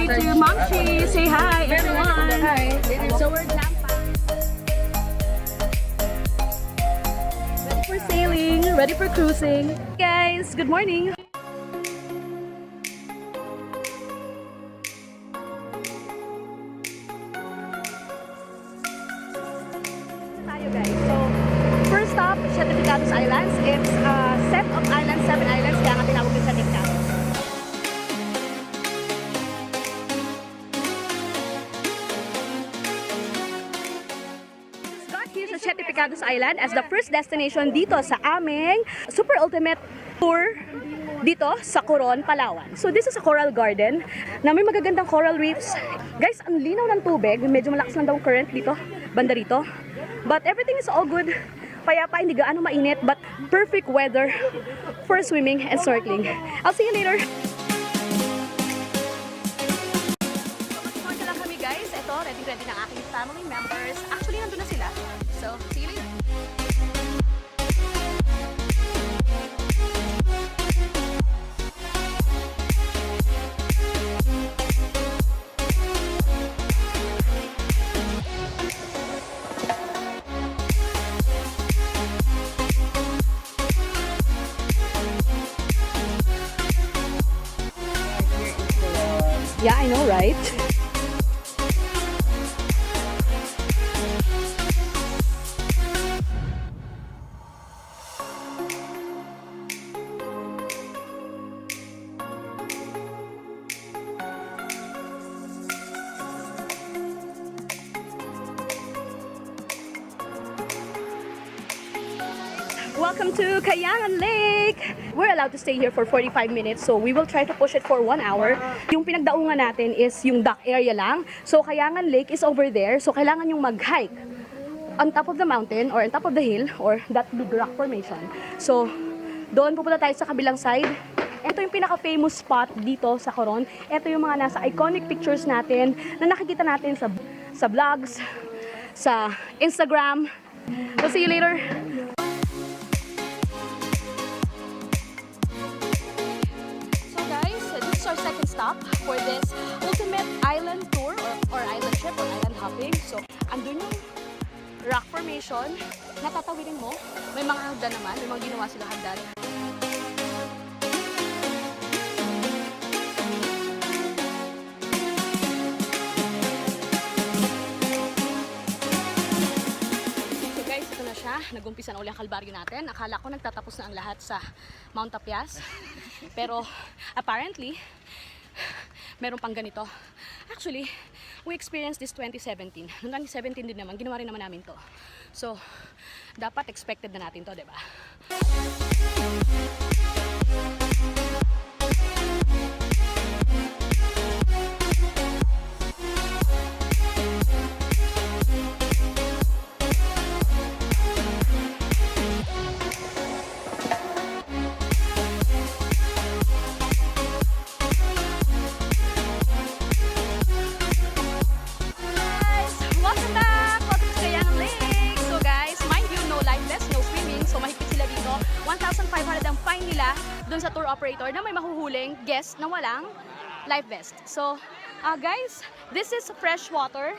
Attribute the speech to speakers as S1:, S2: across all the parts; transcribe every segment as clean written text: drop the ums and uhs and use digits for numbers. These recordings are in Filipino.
S1: say to Momshi, say hi everyone. Hi. So we're ready for sailing, ready for cruising. Guys, good morning. Tayo guys. So first stop, Siete Pecados Islands. It's a set of islands, 7 islands, kaya nga tinawag yung Siete Pecados. Sa Siete Pecados Island as the first destination dito sa aming super ultimate tour dito sa Coron, Palawan. So this is a coral garden na may magagandang coral reefs. Guys, ang linaw ng tubig. Medyo malakas lang daw current dito, banda rito. But everything is all good. Payapa, hindi gaano mainit, but perfect weather for swimming and snorkeling. I'll see you later. So, lang kami guys. Ito, ready ng aking family members. Actually, nandun na sila. So, see you later. Yeah, I know, right? Welcome to Kayangan Lake! We're allowed to stay here for 45 minutes, so we will try to push it for 1 hour. Yung pinagdaungan natin is yung dock area lang. So Kayangan Lake is over there, so kailangan yung mag-hike on top of the mountain or on top of the hill or that big rock formation. So doon pupunta tayo sa kabilang side. Ito yung pinaka-famous spot dito sa Coron. Ito yung mga nasa iconic pictures natin na nakikita natin sa vlogs, sa Instagram. So see you later! Our second stop for this ultimate island tour or island trip or island hopping. So, andun yung rock formation, natatawirin mo, may mga hagdan naman, may mga ginawa silang hagdan. So guys, ito na siya, nag-umpisa na uli ang kalbaryo natin. Akala ko nagtatapos na ang lahat sa Mount Tapias, pero apparently, meron pang ganito. Actually, we experienced this 2017. Noong 2017 din naman, ginawa rin naman namin to. So, dapat expected na natin to, diba? Doon sa tour operator na may mahuhuling guest na walang life vest. So, guys, this is fresh water.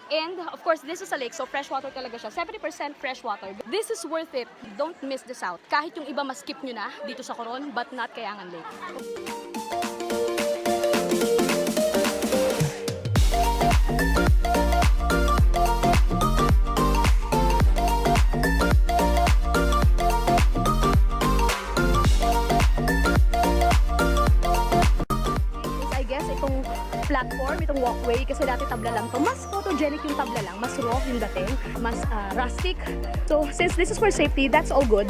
S1: And, of course, this is a lake. So, fresh water talaga siya. 70% fresh water. This is worth it. Don't miss this out. Kahit yung iba mas-skip nyo na dito sa Coron, but not Kayangan Lake. Platform, itong walkway, kasi dati tabla lang to. Mas photogenic yung tabla lang, mas raw yung dating, mas rustic. So, since this is for safety, that's all good.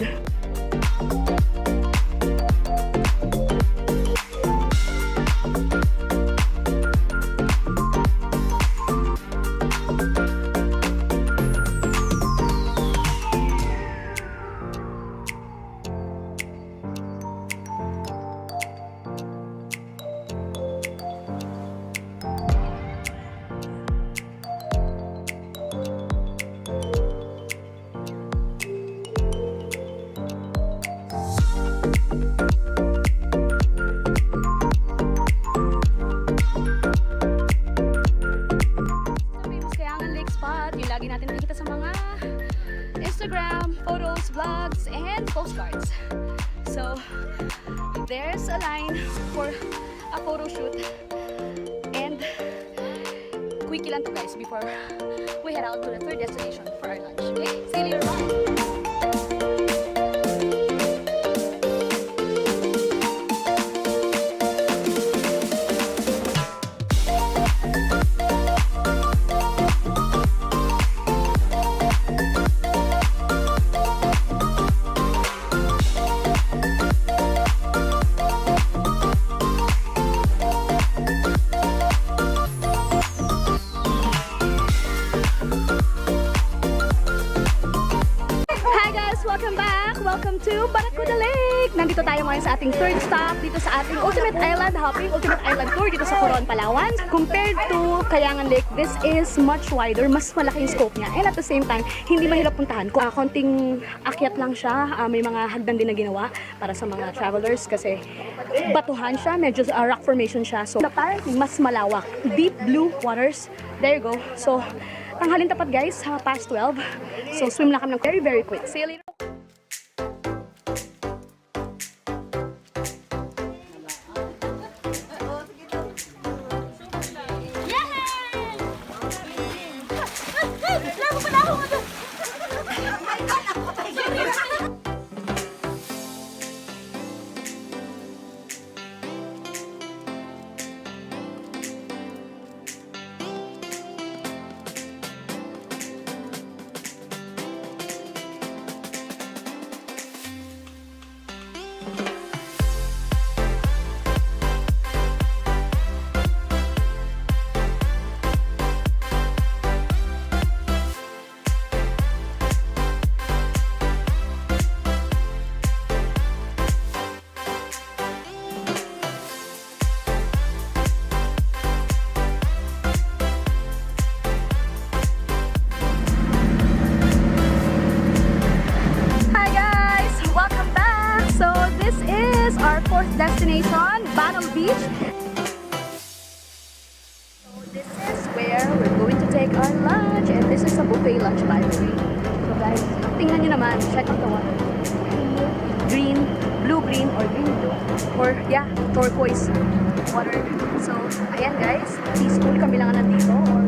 S1: Instagram, photos, vlogs, and postcards. So there's a line for a photo shoot, and quickie lang to guys before we head out to the third destination for our lunch. Okay, see you later, bye! Welcome to Barracuda Lake! Nandito tayo ngayon sa ating third stop dito sa ating ultimate island hopping, ultimate island tour dito sa Coron, Palawan. Compared to Kayangan Lake, this is much wider, mas malaki yung scope niya. And at the same time, hindi mahirap puntahan. Konting akyat lang siya, may mga hagdan din na ginawa para sa mga travelers kasi batuhan siya, medyo rock formation siya. So apparently, mas malawak. Deep blue waters. There you go. So, tanghalin tapat guys, past 12. So swim lang kami ng very, very quick. See you later! Destination, Battle Beach. So this is where we're going to take our lunch, and this is a buffet lunch by the way. So guys, tingnan nyo naman, check out the water. Green, blue-green, or green-blue, or yeah, turquoise water. So ayan guys, peaceful kami lang nandito, or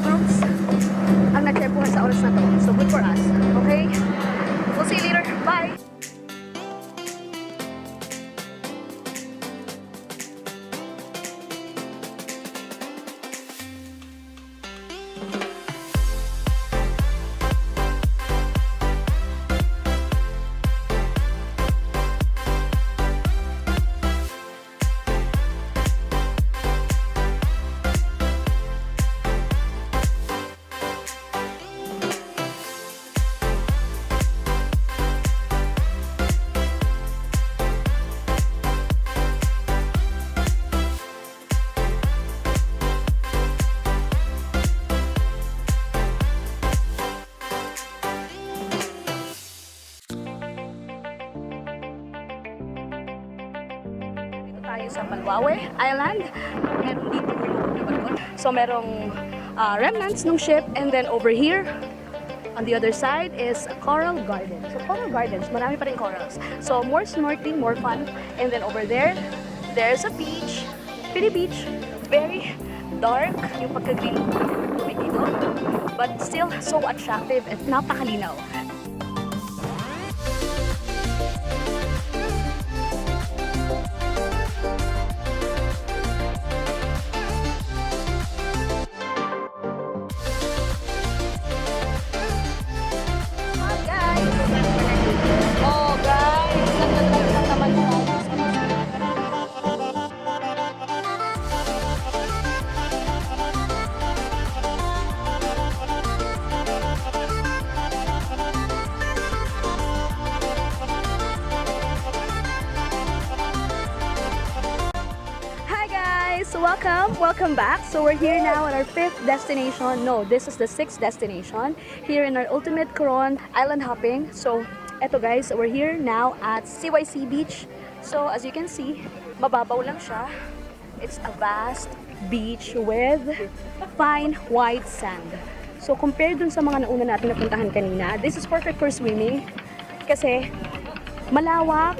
S1: groups ang nagtempuhan sa oras na to. So good for us, okay? We'll see you later, bye! Sa Malwawe Island. Meron dito so merong remnants ng ship, and then over here on the other side is a coral garden. So coral gardens, marami pa rin corals. So more snorkeling, more fun. And then over there, there's a beach. Pretty beach. Very dark yung pagka-green dito, but still so attractive at napakalinaw. So welcome back. So we're here now at our 5th destination. No, this is the 6th destination here in our ultimate Coron island hopping. So eto guys, we're here now at CYC Beach. So as you can see, mababaw lang siya. It's a vast beach with fine white sand. So compared dun sa mga nauna natin napuntahan kanina, this is perfect for swimming kasi malawak,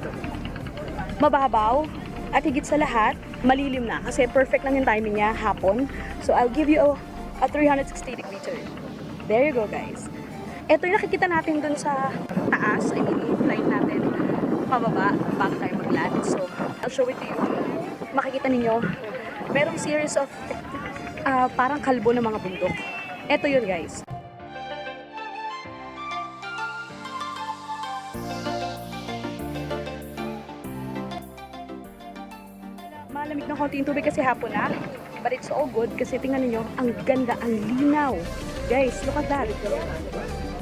S1: mababaw, at higit sa lahat, malilim na kasi perfect lang yung timing niya, hapon. So I'll give you a 360 degree turn. There you go, guys. Ito yung nakikita natin dun sa taas, I mean, yung flight natin pababa bago tayo mag-land. So I'll show it to you. Makikita ninyo, merong series of parang kalbo ng mga bundok. Ito yun, guys. Malamig na konti yung tubig kasi hapon na. But it's all good kasi tingnan niyo ang ganda, ang linaw. Guys, look at that.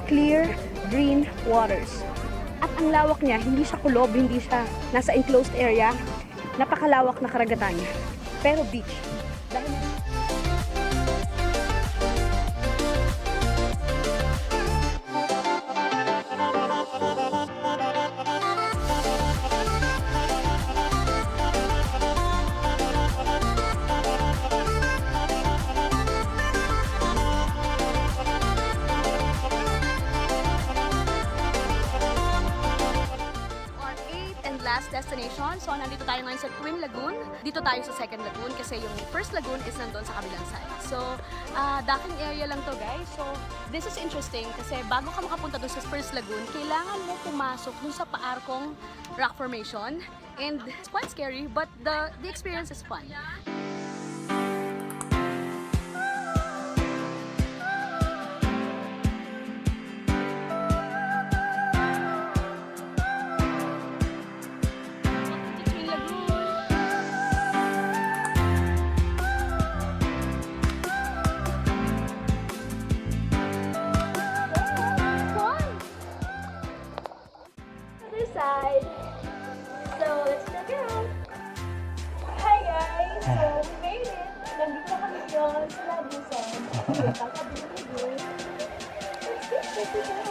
S1: Clear, green waters. At ang lawak niya, hindi siya kulob, hindi siya nasa enclosed area. Napakalawak na karagatan niya. Pero beach. Dahil last destination. So, nandito tayo ngayon sa Twin Lagoon. Dito tayo sa second lagoon kasi yung first lagoon is nandun sa kabilang side. So, docking area lang to, guys. So, this is interesting kasi bago ka makapunta dun sa first lagoon, kailangan mo pumasok dun sa paarkong rock formation. And it's quite scary, but the experience is fun. Side. So, let's check it out. Hi guys! So, we made it. Nandito kami yun sa Lagoons. Let's go.